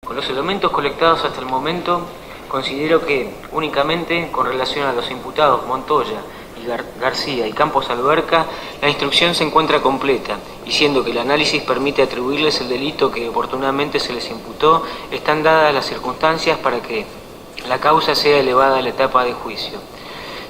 Con los elementos colectados hasta el momento, considero que, únicamente con relación a los imputados Montoya y García y Campos Alberca, la instrucción se encuentra completa, y siendo que el análisis permite atribuirles el delito que oportunamente se les imputó, están dadas las circunstancias para que la causa sea elevada a la etapa de juicio.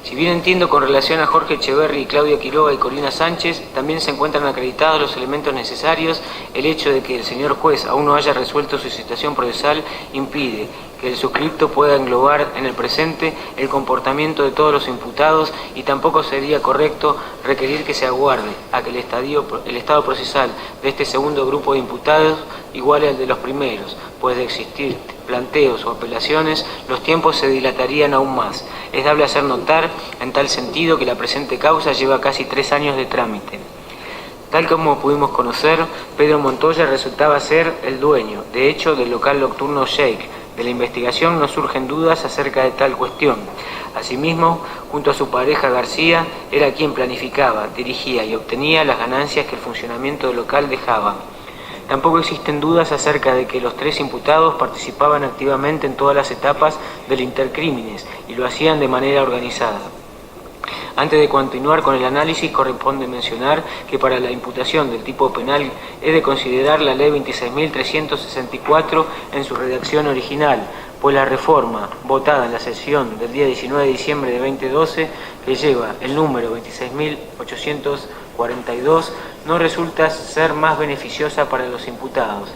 Si bien entiendo con relación a Jorge Echeverri, Claudia Quiroga y Corina Sánchez, también se encuentran acreditados los elementos necesarios, el hecho de que el señor juez aún no haya resuelto su citación procesal impide que el suscripto pueda englobar en el presente el comportamiento de todos los imputados y tampoco sería correcto requerir que se aguarde a que el estado procesal de este segundo grupo de imputados iguale al de los primeros, pues de existir planteos o apelaciones, los tiempos se dilatarían aún más. Es dable hacer notar, en tal sentido, que la presente causa lleva casi 3 años de trámite. Tal como pudimos conocer, Pedro Montoya resultaba ser el dueño, de hecho, del local nocturno Shake. De la investigación no surgen dudas acerca de tal cuestión. Asimismo, junto a su pareja García, era quien planificaba, dirigía y obtenía las ganancias que el funcionamiento del local dejaba. Tampoco existen dudas acerca de que los 3 imputados participaban activamente en todas las etapas del intercrímenes y lo hacían de manera organizada. Antes de continuar con el análisis, corresponde mencionar que para la imputación del tipo penal es de considerar la Ley 26.364 en su redacción original, pues la reforma votada en la sesión del día 19 de diciembre de 2012, que lleva el número 26.842, no resulta ser más beneficiosa para los imputados.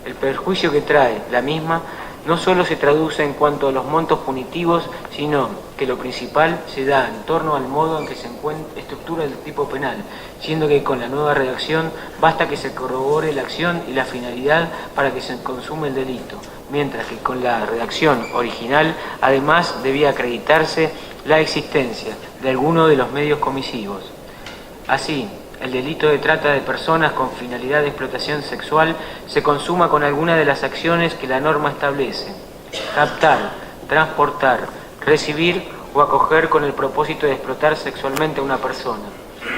El perjuicio que trae la misma no solo se traduce en cuanto a los montos punitivos, sino que lo principal se da en torno al modo en que se estructura el tipo penal, siendo que con la nueva redacción basta que se corrobore la acción y la finalidad para que se consume el delito, mientras que con la redacción original además debía acreditarse la existencia de alguno de los medios comisivos. Así, el delito de trata de personas con finalidad de explotación sexual se consuma con alguna de las acciones que la norma establece: captar, transportar, recibir o acoger con el propósito de explotar sexualmente a una persona,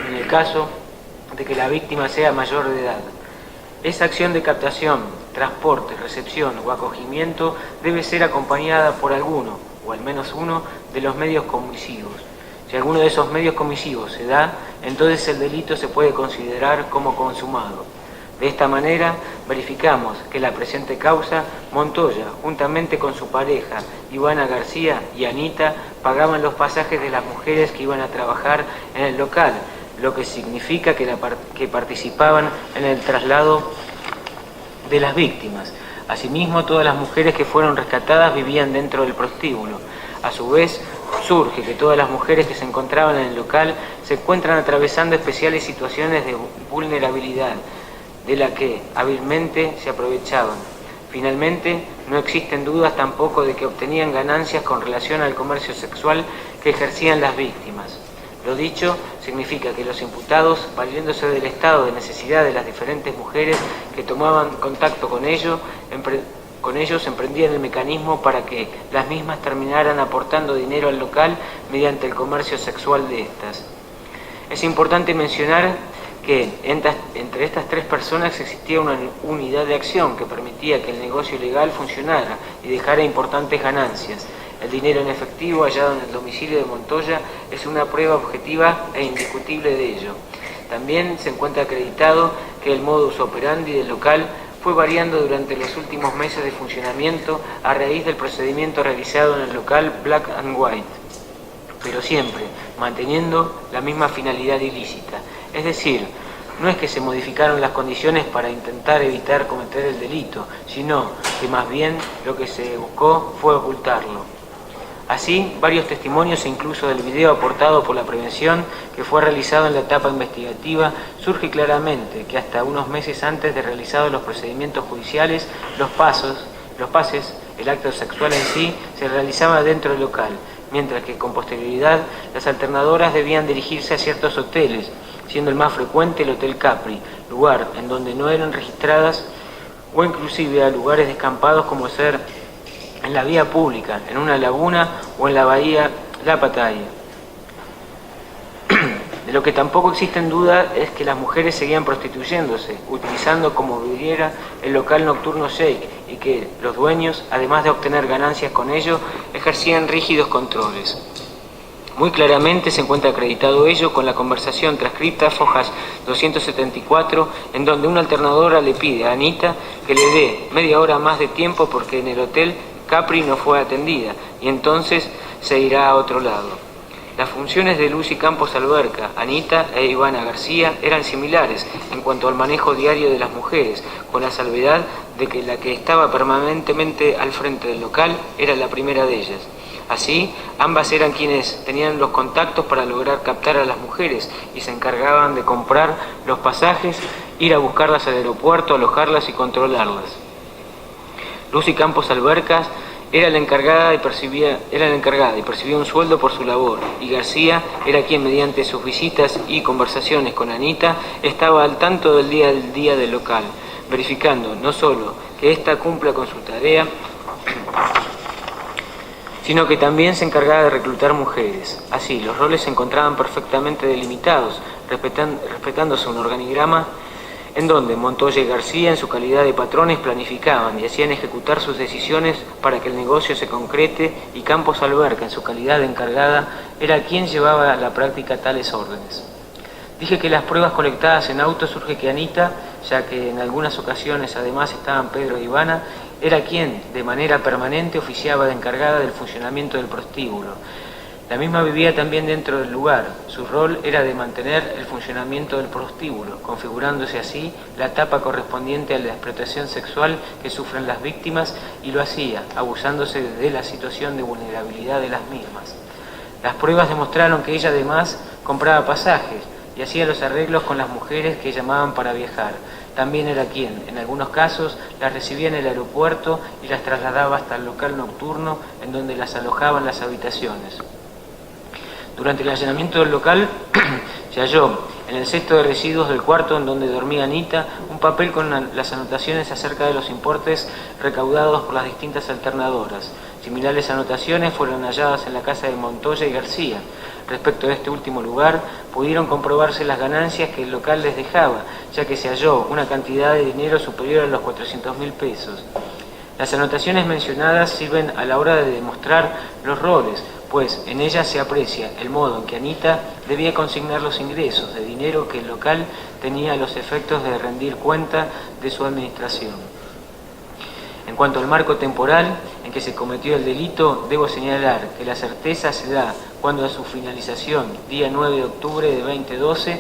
en el caso de que la víctima sea mayor de edad. Esa acción de captación, transporte, recepción o acogimiento debe ser acompañada por alguno, o al menos uno, de los medios comisivos. Si alguno de esos medios comisivos se da, entonces el delito se puede considerar como consumado. De esta manera, verificamos que la presente causa, Montoya, juntamente con su pareja, Ivana García y Anita, pagaban los pasajes de las mujeres que iban a trabajar en el local, lo que significa que participaban en el traslado de las víctimas. Asimismo, todas las mujeres que fueron rescatadas vivían dentro del prostíbulo. A su vez, surge que todas las mujeres que se encontraban en el local se encuentran atravesando especiales situaciones de vulnerabilidad, de la que hábilmente se aprovechaban. Finalmente, no existen dudas tampoco de que obtenían ganancias con relación al comercio sexual que ejercían las víctimas. Lo dicho significa que los imputados, valiéndose del estado de necesidad de las diferentes mujeres que tomaban contacto con ellos, emprendían el mecanismo para que las mismas terminaran aportando dinero al local mediante el comercio sexual de estas. Es importante mencionar que entre estas 3 personas existía una unidad de acción que permitía que el negocio ilegal funcionara y dejara importantes ganancias. El dinero en efectivo hallado en el domicilio de Montoya es una prueba objetiva e indiscutible de ello. También se encuentra acreditado que el modus operandi del local fue variando durante los últimos meses de funcionamiento a raíz del procedimiento realizado en el local Black and White, pero siempre manteniendo la misma finalidad ilícita. Es decir, no es que se modificaron las condiciones para intentar evitar cometer el delito, sino que más bien lo que se buscó fue ocultarlo. Así, varios testimonios e incluso del video aportado por la prevención que fue realizado en la etapa investigativa, surge claramente que hasta unos meses antes de realizados los procedimientos judiciales, los pases, el acto sexual en sí, se realizaba dentro del local, mientras que con posterioridad las alternadoras debían dirigirse a ciertos hoteles, siendo el más frecuente el Hotel Capri, lugar en donde no eran registradas, o inclusive a lugares descampados como ser en la vía pública, en una laguna o en la bahía La Pataya. De De lo que tampoco existen dudas es que las mujeres seguían prostituyéndose, utilizando como vidriera el local nocturno Shake, y que los dueños, además de obtener ganancias con ello, ejercían rígidos controles. Muy claramente se encuentra acreditado ello con la conversación transcripta Fojas 274, en donde una alternadora le pide a Anita que le dé media hora más de tiempo porque en el hotel Capri no fue atendida y entonces se irá a otro lado. Las funciones de Lucy Campos Alberca, Anita e Ivana García eran similares en cuanto al manejo diario de las mujeres, con la salvedad de que la que estaba permanentemente al frente del local era la primera de ellas. Así, ambas eran quienes tenían los contactos para lograr captar a las mujeres y se encargaban de comprar los pasajes, ir a buscarlas al aeropuerto, alojarlas y controlarlas. Lucy Campos Albercas era la encargada y percibía un sueldo por su labor, y García era quien mediante sus visitas y conversaciones con Anita estaba al tanto del día del local, verificando no solo que ésta cumpla con su tarea, sino que también se encargaba de reclutar mujeres. Así, los roles se encontraban perfectamente delimitados, respetándose un organigrama en donde Montoya y García, en su calidad de patrones, planificaban y hacían ejecutar sus decisiones para que el negocio se concrete, y Campos Alberca, en su calidad de encargada, era quien llevaba a la práctica tales órdenes. Dije que las pruebas colectadas en auto surge que Anita, ya que en algunas ocasiones además estaban Pedro e Ivana, era quien, de manera permanente, oficiaba de encargada del funcionamiento del prostíbulo. La misma vivía también dentro del lugar. Su rol era de mantener el funcionamiento del prostíbulo, configurándose así la etapa correspondiente a la explotación sexual que sufren las víctimas, y lo hacía, abusándose de la situación de vulnerabilidad de las mismas. Las pruebas demostraron que ella además compraba pasajes y hacía los arreglos con las mujeres que llamaban para viajar. También era quien, en algunos casos, las recibía en el aeropuerto y las trasladaba hasta el local nocturno en donde las alojaba en las habitaciones. Durante el allanamiento del local se halló en el cesto de residuos del cuarto en donde dormía Anita un papel con las anotaciones acerca de los importes recaudados por las distintas alternadoras. Similares anotaciones fueron halladas en la casa de Montoya y García. Respecto a este último lugar, pudieron comprobarse las ganancias que el local les dejaba, ya que se halló una cantidad de dinero superior a los 400.000 pesos. Las anotaciones mencionadas sirven a la hora de demostrar los roles, pues en ellas se aprecia el modo en que Anita debía consignar los ingresos de dinero que el local tenía a los efectos de rendir cuenta de su administración. En cuanto al marco temporal en que se cometió el delito, debo señalar que la certeza se da cuando a su finalización, día 9 de octubre de 2012,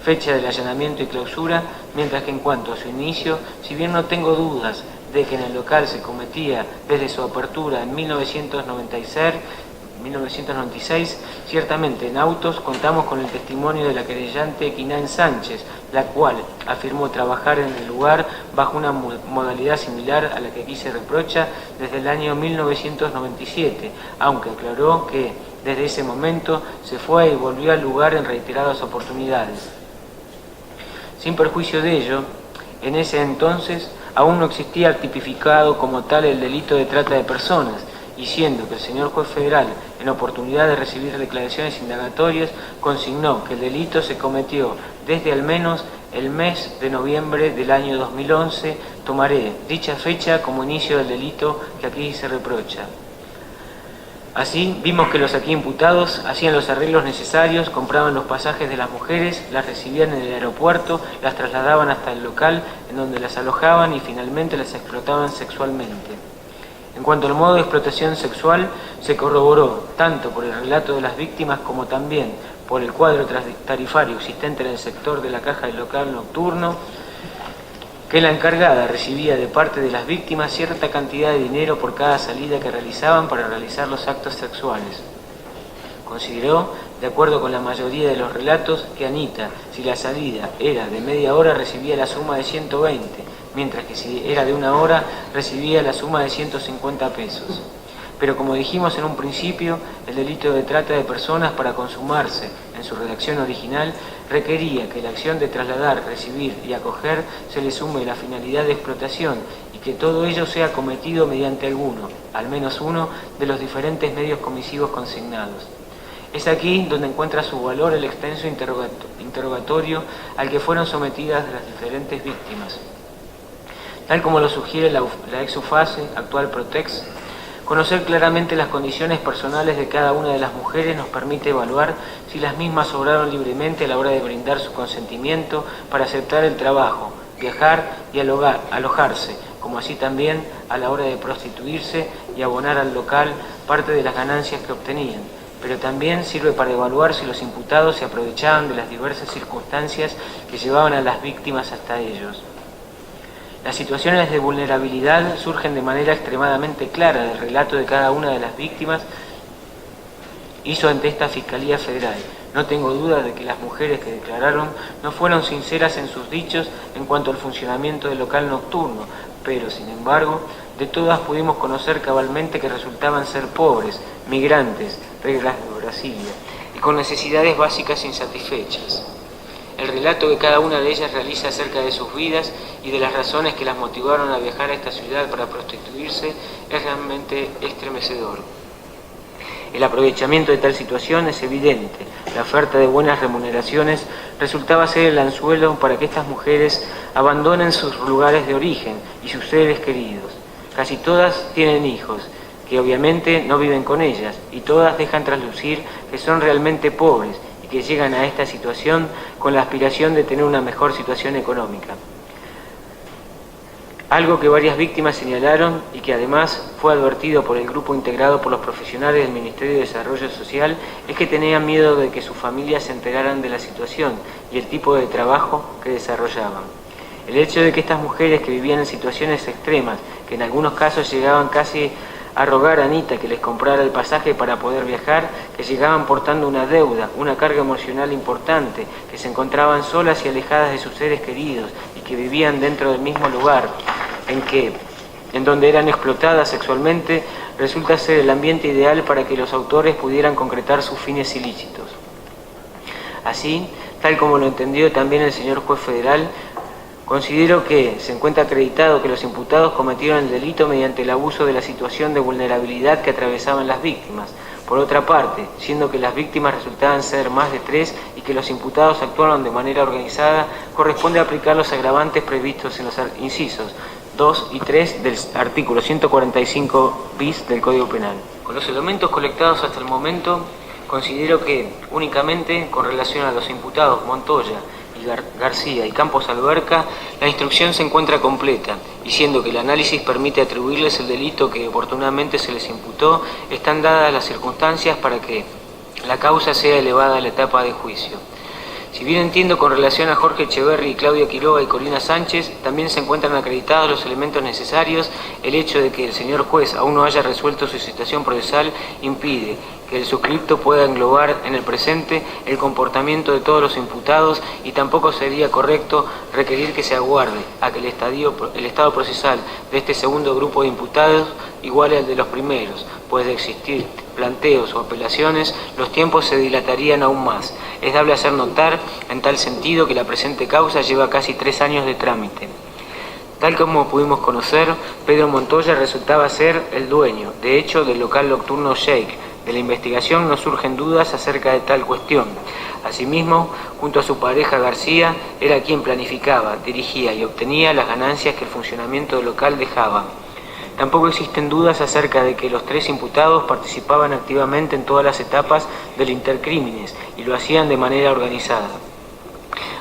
fecha del allanamiento y clausura, mientras que en cuanto a su inicio, si bien no tengo dudas de que en el local se cometía desde su apertura en 1996, ciertamente en autos contamos con el testimonio de la querellante Quinain Sánchez, la cual afirmó trabajar en el lugar bajo una modalidad similar a la que aquí se reprocha desde el año 1997, aunque aclaró que desde ese momento se fue y volvió al lugar en reiteradas oportunidades. Sin perjuicio de ello, en ese entonces aún no existía tipificado como tal el delito de trata de personas, y siendo que el señor juez federal, en oportunidad de recibir declaraciones indagatorias, consignó que el delito se cometió desde al menos el mes de noviembre del año 2011, tomaré dicha fecha como inicio del delito que aquí se reprocha. Así, vimos que los aquí imputados hacían los arreglos necesarios, compraban los pasajes de las mujeres, las recibían en el aeropuerto, las trasladaban hasta el local en donde las alojaban y finalmente las explotaban sexualmente. En cuanto al modo de explotación sexual, se corroboró tanto por el relato de las víctimas como también por el cuadro tarifario existente en el sector de la caja del local nocturno, que la encargada recibía de parte de las víctimas cierta cantidad de dinero por cada salida que realizaban para realizar los actos sexuales. Consideró, de acuerdo con la mayoría de los relatos, que Anita, si la salida era de media hora, recibía la suma de 120, mientras que si era de una hora, recibía la suma de 150 pesos. Pero como dijimos en un principio, el delito de trata de personas, para consumarse en su redacción original, requería que la acción de trasladar, recibir y acoger se le sume la finalidad de explotación y que todo ello sea cometido mediante alguno, al menos uno, de los diferentes medios comisivos consignados. Es aquí donde encuentra su valor el extenso interrogatorio al que fueron sometidas las diferentes víctimas. Tal como lo sugiere la ex-UFACE, actual Protex, conocer claramente las condiciones personales de cada una de las mujeres nos permite evaluar si las mismas obraron libremente a la hora de brindar su consentimiento para aceptar el trabajo, viajar y alojarse, como así también a la hora de prostituirse y abonar al local parte de las ganancias que obtenían. Pero también sirve para evaluar si los imputados se aprovechaban de las diversas circunstancias que llevaban a las víctimas hasta ellos. Las situaciones de vulnerabilidad surgen de manera extremadamente clara del relato de cada una de las víctimas hizo ante esta Fiscalía Federal. No tengo duda de que las mujeres que declararon no fueron sinceras en sus dichos en cuanto al funcionamiento del local nocturno, pero, sin embargo, de todas pudimos conocer cabalmente que resultaban ser pobres, migrantes, reglas de Brasilia, y con necesidades básicas insatisfechas. El relato que cada una de ellas realiza acerca de sus vidas y de las razones que las motivaron a viajar a esta ciudad para prostituirse es realmente estremecedor. El aprovechamiento de tal situación es evidente. La oferta de buenas remuneraciones resultaba ser el anzuelo para que estas mujeres abandonen sus lugares de origen y sus seres queridos. Casi todas tienen hijos, que obviamente no viven con ellas, y todas dejan traslucir que son realmente pobres y que llegan a esta situación con la aspiración de tener una mejor situación económica. Algo que varias víctimas señalaron y que además fue advertido por el grupo integrado por los profesionales del Ministerio de Desarrollo Social es que tenían miedo de que sus familias se enteraran de la situación y el tipo de trabajo que desarrollaban. El hecho de que estas mujeres que vivían en situaciones extremas, que en algunos casos llegaban casi a rogar a Anita que les comprara el pasaje para poder viajar, que llegaban portando una deuda, una carga emocional importante, que se encontraban solas y alejadas de sus seres queridos y que vivían dentro del mismo lugar en donde eran explotadas sexualmente, resulta ser el ambiente ideal para que los autores pudieran concretar sus fines ilícitos. Así, tal como lo entendió también el señor juez federal, considero que se encuentra acreditado que los imputados cometieron el delito mediante el abuso de la situación de vulnerabilidad que atravesaban las víctimas. Por otra parte, siendo que las víctimas resultaban ser más de 3 y que los imputados actuaron de manera organizada, corresponde aplicar los agravantes previstos en los incisos 2 y 3 del artículo 145 bis del Código Penal. Con los elementos colectados hasta el momento, considero que únicamente con relación a los imputados Montoya y García y Campos Alberca, la instrucción se encuentra completa, y siendo que el análisis permite atribuirles el delito que oportunamente se les imputó, están dadas las circunstancias para que la causa sea elevada a la etapa de juicio. Si bien entiendo con relación a Jorge Echeverri, Claudia Quiroga y Corina Sánchez, también se encuentran acreditados los elementos necesarios, el hecho de que el señor juez aún no haya resuelto su citación procesal impide que el suscripto pueda englobar en el presente el comportamiento de todos los imputados y tampoco sería correcto requerir que se aguarde a que el estado procesal de este segundo grupo de imputados iguale al de los primeros, pues de existir planteos o apelaciones, los tiempos se dilatarían aún más. Es dable hacer notar, en tal sentido, que la presente causa lleva casi 3 años de trámite. Tal como pudimos conocer, Pedro Montoya resultaba ser el dueño, de hecho, del local nocturno Shake. De la investigación no surgen dudas acerca de tal cuestión. Asimismo, junto a su pareja García, era quien planificaba, dirigía y obtenía las ganancias que el funcionamiento del local dejaba. Tampoco existen dudas acerca de que los 3 imputados participaban activamente en todas las etapas del intercrímenes y lo hacían de manera organizada.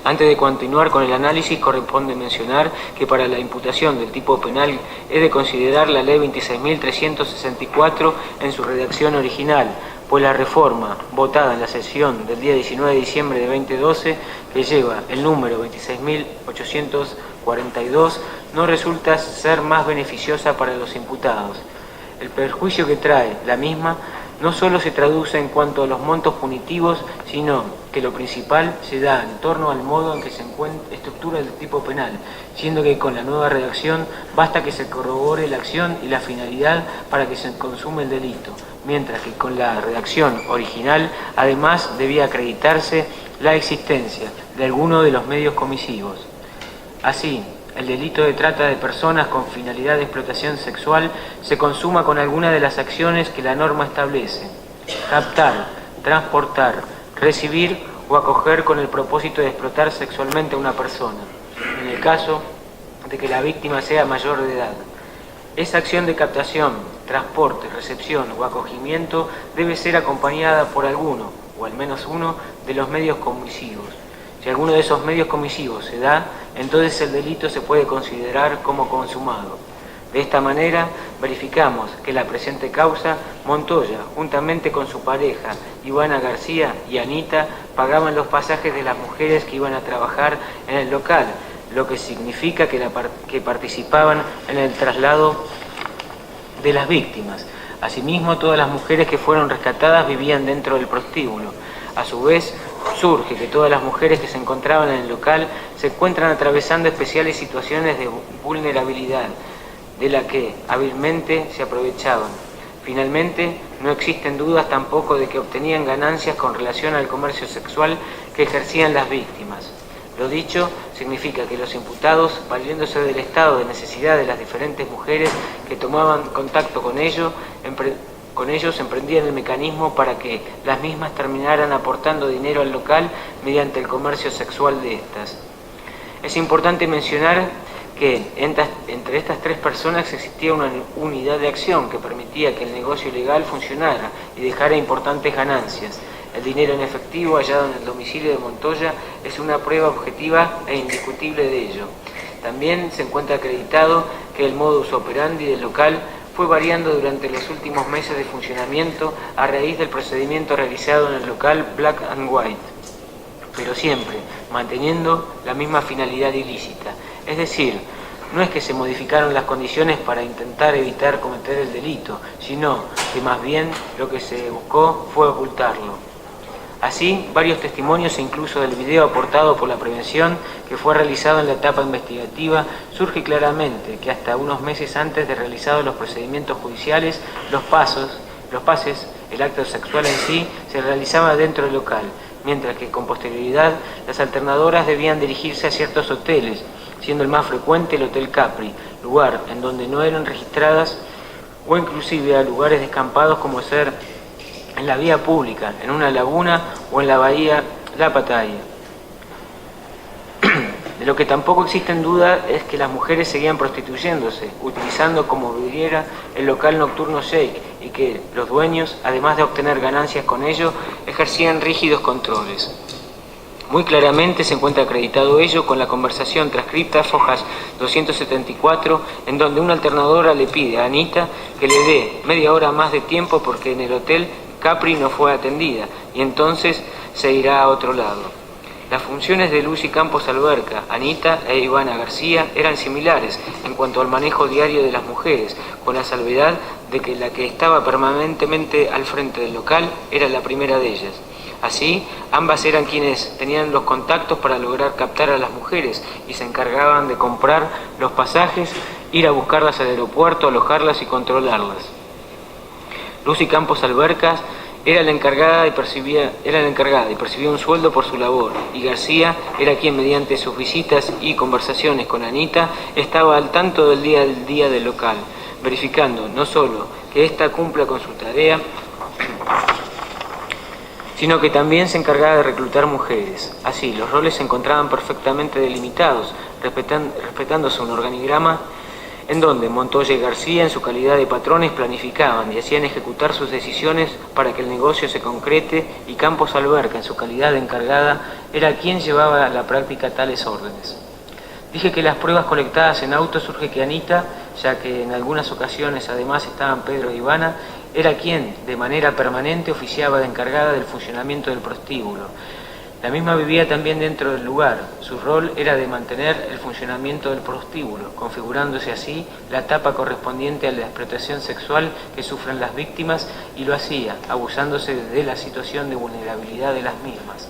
Antes de continuar con el análisis, corresponde mencionar que para la imputación del tipo penal es de considerar la Ley 26.364 en su redacción original, pues la reforma votada en la sesión del día 19 de diciembre de 2012, que lleva el número 26.842, no resulta ser más beneficiosa para los imputados. El perjuicio que trae la misma no solo se traduce en cuanto a los montos punitivos, sino que lo principal se da en torno al modo en que se estructura el tipo penal, siendo que con la nueva redacción basta que se corrobore la acción y la finalidad para que se consume el delito, mientras que con la redacción original además debía acreditarse la existencia de alguno de los medios comisivos. Así, el delito de trata de personas con finalidad de explotación sexual se consuma con alguna de las acciones que la norma establece: captar, transportar, recibir o acoger con el propósito de explotar sexualmente a una persona, en el caso de que la víctima sea mayor de edad. Esa acción de captación, transporte, recepción o acogimiento debe ser acompañada por alguno, o al menos uno, de los medios comisivos. Si alguno de esos medios comisivos se da, entonces el delito se puede considerar como consumado. De esta manera, verificamos que la presente causa, Montoya, juntamente con su pareja, Ivana García y Anita, pagaban los pasajes de las mujeres que iban a trabajar en el local, lo que significa que participaban en el traslado de las víctimas. Asimismo, todas las mujeres que fueron rescatadas vivían dentro del prostíbulo. A su vez, surge que todas las mujeres que se encontraban en el local se encuentran atravesando especiales situaciones de vulnerabilidad, de la que hábilmente se aprovechaban. Finalmente, no existen dudas tampoco de que obtenían ganancias con relación al comercio sexual que ejercían las víctimas. Lo dicho significa que los imputados, valiéndose del estado de necesidad de las diferentes mujeres que tomaban contacto con ellos, emprendían el mecanismo para que las mismas terminaran aportando dinero al local mediante el comercio sexual de estas. Es importante mencionar que entre estas tres personas existía una unidad de acción que permitía que el negocio ilegal funcionara y dejara importantes ganancias. El dinero en efectivo hallado en el domicilio de Montoya es una prueba objetiva e indiscutible de ello. También se encuentra acreditado que el modus operandi del local fue variando durante los últimos meses de funcionamiento a raíz del procedimiento realizado en el local Black and White, pero siempre manteniendo la misma finalidad ilícita. Es decir, no es que se modificaron las condiciones para intentar evitar cometer el delito, sino que más bien lo que se buscó fue ocultarlo. Así, varios testimonios e incluso del video aportado por la prevención que fue realizado en la etapa investigativa, surge claramente que hasta unos meses antes de realizados los procedimientos judiciales, los pases, el acto sexual en sí, se realizaba dentro del local, mientras que con posterioridad las alternadoras debían dirigirse a ciertos hoteles, siendo el más frecuente el Hotel Capri, lugar en donde no eran registradas, o inclusive a lugares descampados como ser en la vía pública, en una laguna o en la bahía La Pataya. De lo que tampoco existe en duda es que las mujeres seguían prostituyéndose, utilizando como vidriera el local nocturno Shake, y que los dueños, además de obtener ganancias con ello, ejercían rígidos controles. Muy claramente se encuentra acreditado ello con la conversación transcripta Fojas 274, en donde una alternadora le pide a Anita que le dé media hora más de tiempo porque en el hotel Capri no fue atendida y entonces se irá a otro lado. Las funciones de Lucy Campos Alberca, Anita e Ivana García eran similares en cuanto al manejo diario de las mujeres, con la salvedad de que la que estaba permanentemente al frente del local era la primera de ellas. Así, ambas eran quienes tenían los contactos para lograr captar a las mujeres y se encargaban de comprar los pasajes, ir a buscarlas al aeropuerto, alojarlas y controlarlas. Lucy Campos Albercas era la encargada y percibía un sueldo por su labor, y García era quien mediante sus visitas y conversaciones con Anita estaba al tanto del día del local, verificando no solo que ésta cumpla con su tarea, sino que también se encargaba de reclutar mujeres. Así, los roles se encontraban perfectamente delimitados, respetándose un organigrama en donde Montoya y García, en su calidad de patrones, planificaban y hacían ejecutar sus decisiones para que el negocio se concrete, y Campos Alberca, en su calidad de encargada, era quien llevaba a la práctica tales órdenes. Dije que las pruebas colectadas en auto surge que Anita, ya que en algunas ocasiones además estaban Pedro e Ivana, era quien, de manera permanente, oficiaba de encargada del funcionamiento del prostíbulo. La misma vivía también dentro del lugar. Su rol era de mantener el funcionamiento del prostíbulo, configurándose así la etapa correspondiente a la explotación sexual que sufren las víctimas, y lo hacía abusándose de la situación de vulnerabilidad de las mismas.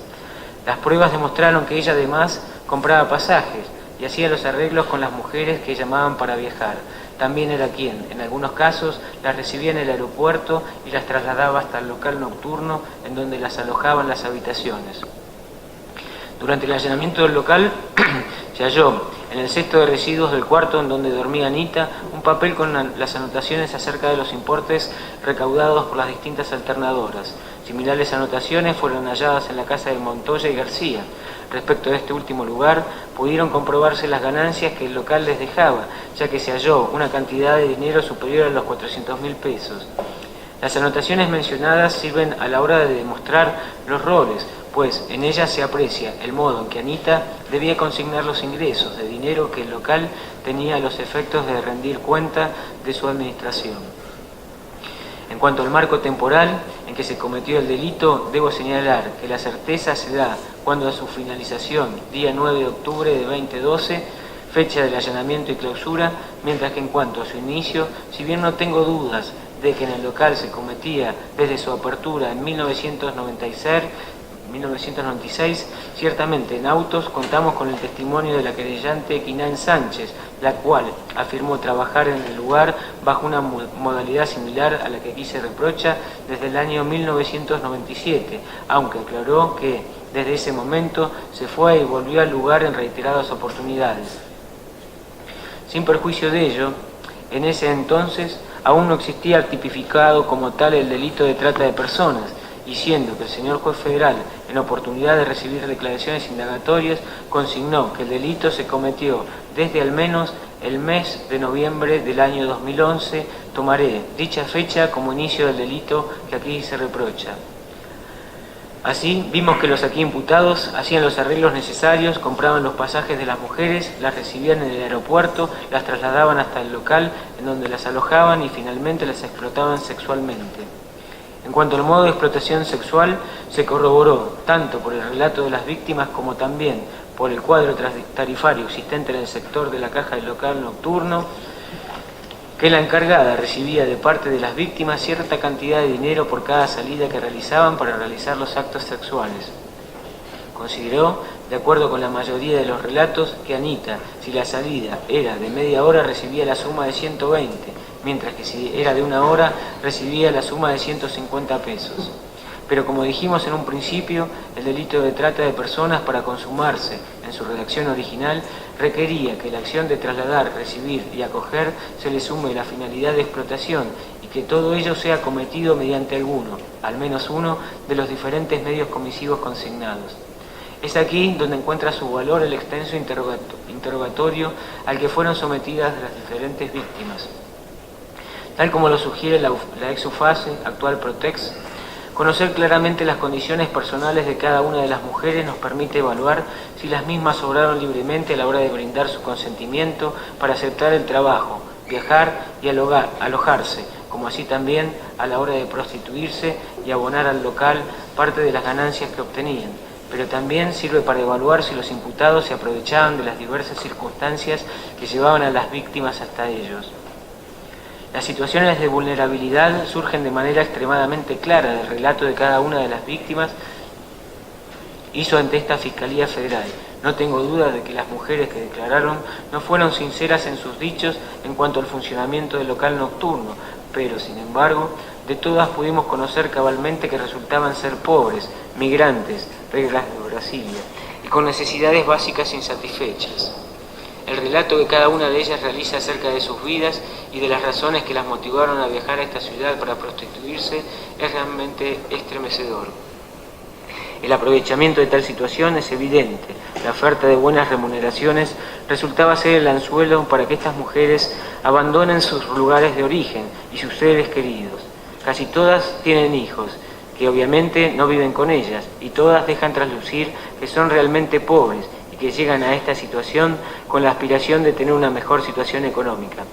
Las pruebas demostraron que ella además compraba pasajes y hacía los arreglos con las mujeres que llamaban para viajar. También era quien, en algunos casos, las recibía en el aeropuerto y las trasladaba hasta el local nocturno en donde las alojaba en las habitaciones. Durante el allanamiento del local Se halló en el cesto de residuos del cuarto en donde dormía Anita un papel con las anotaciones acerca de los importes recaudados por las distintas alternadoras. Similares anotaciones fueron halladas en la casa de Montoya y García. Respecto a este último lugar, pudieron comprobarse las ganancias que el local les dejaba, ya que se halló una cantidad de dinero superior a los 400.000 pesos. Las anotaciones mencionadas sirven a la hora de demostrar los roles, pues en ellas se aprecia el modo en que Anita debía consignar los ingresos de dinero que el local tenía a los efectos de rendir cuenta de su administración. En cuanto al marco temporal en que se cometió el delito, debo señalar que la certeza se da cuando a su finalización, día 9 de octubre de 2012, fecha del allanamiento y clausura, mientras que en cuanto a su inicio, si bien no tengo dudas de que en el local se cometía desde su apertura en 1996, ciertamente en autos contamos con el testimonio de la querellante Quinán Sánchez, la cual afirmó trabajar en el lugar bajo una modalidad similar a la que aquí se reprocha desde el año 1997, aunque aclaró que desde ese momento se fue y volvió al lugar en reiteradas oportunidades. Sin perjuicio de ello, en ese entonces aún no existía tipificado como tal el delito de trata de personas, y siendo que el señor juez federal, en oportunidad de recibir declaraciones indagatorias, consignó que el delito se cometió desde al menos el mes de noviembre del año 2011, tomaré dicha fecha como inicio del delito que aquí se reprocha. Así, vimos que los aquí imputados hacían los arreglos necesarios, compraban los pasajes de las mujeres, las recibían en el aeropuerto, las trasladaban hasta el local en donde las alojaban y finalmente las explotaban sexualmente. En cuanto al modo de explotación sexual, se corroboró tanto por el relato de las víctimas como también por el cuadro tarifario existente en el sector de la caja del local nocturno, que la encargada recibía de parte de las víctimas cierta cantidad de dinero por cada salida que realizaban para realizar los actos sexuales. Consideró, de acuerdo con la mayoría de los relatos, que Anita, si la salida era de media hora, recibía la suma de 120, mientras que si era de una hora, recibía la suma de 150 pesos. Pero como dijimos en un principio, el delito de trata de personas, para consumarse en su redacción original, requería que la acción de trasladar, recibir y acoger se le sume la finalidad de explotación y que todo ello sea cometido mediante alguno, al menos uno, de los diferentes medios comisivos consignados. Es aquí donde encuentra su valor el extenso interrogatorio al que fueron sometidas las diferentes víctimas. Tal como lo sugiere la ex UFACE, actual Protex, conocer claramente las condiciones personales de cada una de las mujeres nos permite evaluar si las mismas obraron libremente a la hora de brindar su consentimiento para aceptar el trabajo, viajar y alojarse, como así también a la hora de prostituirse y abonar al local parte de las ganancias que obtenían. Pero también sirve para evaluar si los imputados se aprovechaban de las diversas circunstancias que llevaban a las víctimas hasta ellos. Las situaciones de vulnerabilidad surgen de manera extremadamente clara del relato de cada una de las víctimas hizo ante esta Fiscalía Federal. No tengo duda de que las mujeres que declararon no fueron sinceras en sus dichos en cuanto al funcionamiento del local nocturno, pero, sin embargo, de todas pudimos conocer cabalmente que resultaban ser pobres, migrantes, reglas de Brasilia, y con necesidades básicas insatisfechas. El relato que cada una de ellas realiza acerca de sus vidas y de las razones que las motivaron a viajar a esta ciudad para prostituirse es realmente estremecedor. El aprovechamiento de tal situación es evidente. La oferta de buenas remuneraciones resultaba ser el anzuelo para que estas mujeres abandonen sus lugares de origen y sus seres queridos. Casi todas tienen hijos, que obviamente no viven con ellas, y todas dejan traslucir que son realmente pobres, que llegan a esta situación con la aspiración de tener una mejor situación económica.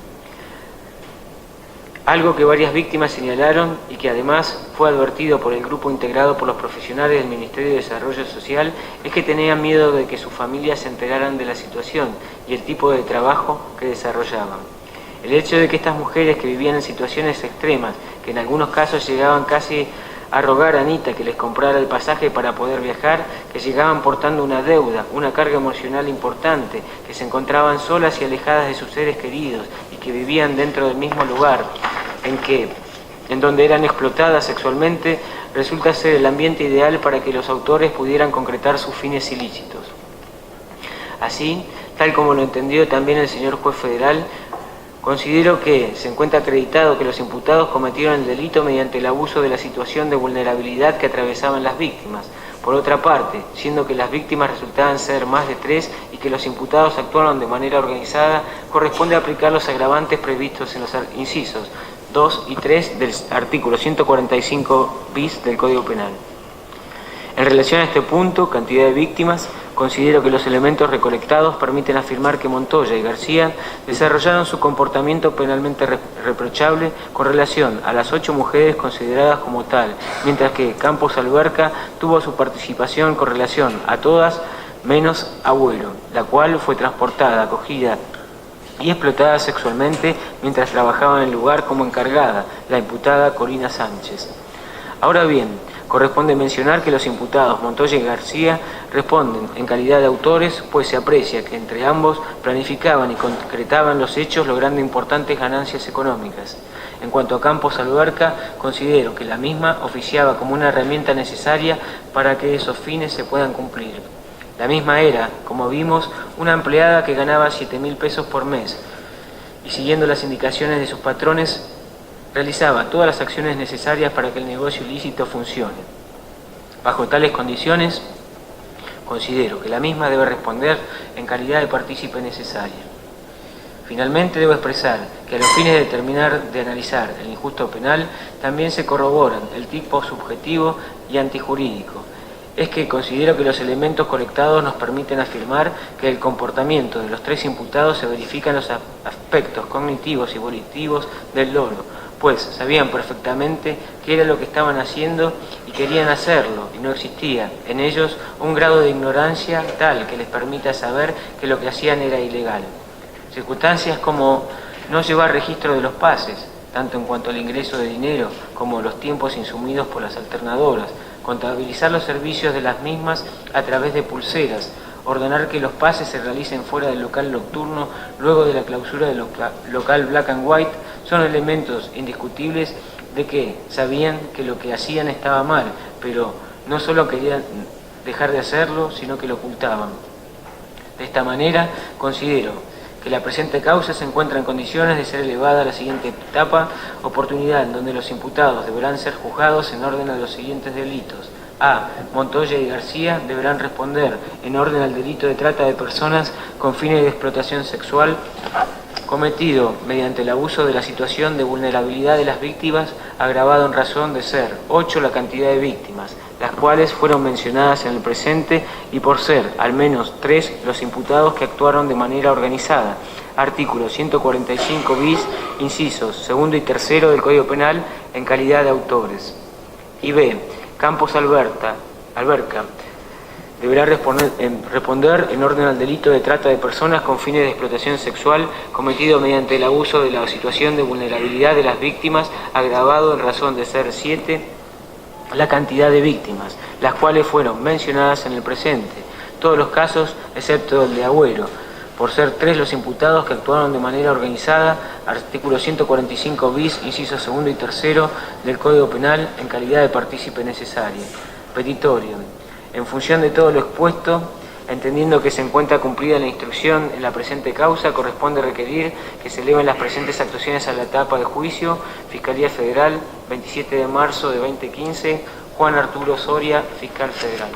Algo que varias víctimas señalaron y que además fue advertido por el grupo integrado por los profesionales del Ministerio de Desarrollo Social es que tenían miedo de que sus familias se enteraran de la situación y el tipo de trabajo que desarrollaban. El hecho de que estas mujeres que vivían en situaciones extremas, que en algunos casos llegaban casi a rogar a Anita que les comprara el pasaje para poder viajar, que llegaban portando una deuda, una carga emocional importante, que se encontraban solas y alejadas de sus seres queridos y que vivían dentro del mismo lugar en donde eran explotadas sexualmente, resulta ser el ambiente ideal para que los autores pudieran concretar sus fines ilícitos. Así, tal como lo entendió también el señor juez federal, considero que se encuentra acreditado que los imputados cometieron el delito mediante el abuso de la situación de vulnerabilidad que atravesaban las víctimas. Por otra parte, siendo que las víctimas resultaban ser más de 3 y que los imputados actuaron de manera organizada, corresponde aplicar los agravantes previstos en los incisos 2 y 3 del artículo 145 bis del Código Penal. En relación a este punto, cantidad de víctimas, considero que los elementos recolectados permiten afirmar que Montoya y García desarrollaron su comportamiento penalmente reprochable con relación a las 8 mujeres consideradas como tal, mientras que Campos Alberca tuvo su participación con relación a todas menos Agüero, la cual fue transportada, acogida y explotada sexualmente mientras trabajaba en el lugar como encargada, la imputada Corina Sánchez. Ahora bien, corresponde mencionar que los imputados Montoya y García responden en calidad de autores, pues se aprecia que entre ambos planificaban y concretaban los hechos logrando importantes ganancias económicas. En cuanto a Campos Alberca, considero que la misma oficiaba como una herramienta necesaria para que esos fines se puedan cumplir. La misma era, como vimos, una empleada que ganaba 7.000 pesos por mes y siguiendo las indicaciones de sus patrones, realizaba todas las acciones necesarias para que el negocio ilícito funcione. Bajo tales condiciones, considero que la misma debe responder en calidad de partícipe necesaria. Finalmente, debo expresar que a los fines de terminar de analizar el injusto penal, también se corroboran el tipo subjetivo y antijurídico. Es que considero que los elementos colectados nos permiten afirmar que el comportamiento de los 3 imputados se verifica en los aspectos cognitivos y volitivos del dolo, pues sabían perfectamente qué era lo que estaban haciendo y querían hacerlo, y no existía en ellos un grado de ignorancia tal que les permita saber que lo que hacían era ilegal. Circunstancias como no llevar registro de los pases, tanto en cuanto al ingreso de dinero como los tiempos insumidos por las alternadoras, contabilizar los servicios de las mismas a través de pulseras, ordenar que los pases se realicen fuera del local nocturno luego de la clausura del local Black and White, son elementos indiscutibles de que sabían que lo que hacían estaba mal, pero no solo querían dejar de hacerlo, sino que lo ocultaban. De esta manera, considero que la presente causa se encuentra en condiciones de ser elevada a la siguiente etapa, oportunidad en donde los imputados deberán ser juzgados en orden a los siguientes delitos. A. Montoya y García deberán responder en orden al delito de trata de personas con fines de explotación sexual cometido mediante el abuso de la situación de vulnerabilidad de las víctimas, agravado en razón de ser 8 la cantidad de víctimas, las cuales fueron mencionadas en el presente, y por ser al menos 3 los imputados que actuaron de manera organizada. Artículo 145 bis, incisos 2 y 3 del Código Penal, en calidad de autores. Y B. Campos Alberca deberá responder en orden al delito de trata de personas con fines de explotación sexual cometido mediante el abuso de la situación de vulnerabilidad de las víctimas, agravado en razón de ser 7 la cantidad de víctimas, las cuales fueron mencionadas en el presente, todos los casos excepto el de Agüero, por ser 3 los imputados que actuaron de manera organizada, artículo 145 bis, incisos 2 y 3 del Código Penal, en calidad de partícipe necesaria. Petitorio. En función de todo lo expuesto, entendiendo que se encuentra cumplida la instrucción en la presente causa, corresponde requerir que se eleven las presentes actuaciones a la etapa de juicio. Fiscalía Federal, 27 de marzo de 2015, Juan Arturo Soria, Fiscal Federal.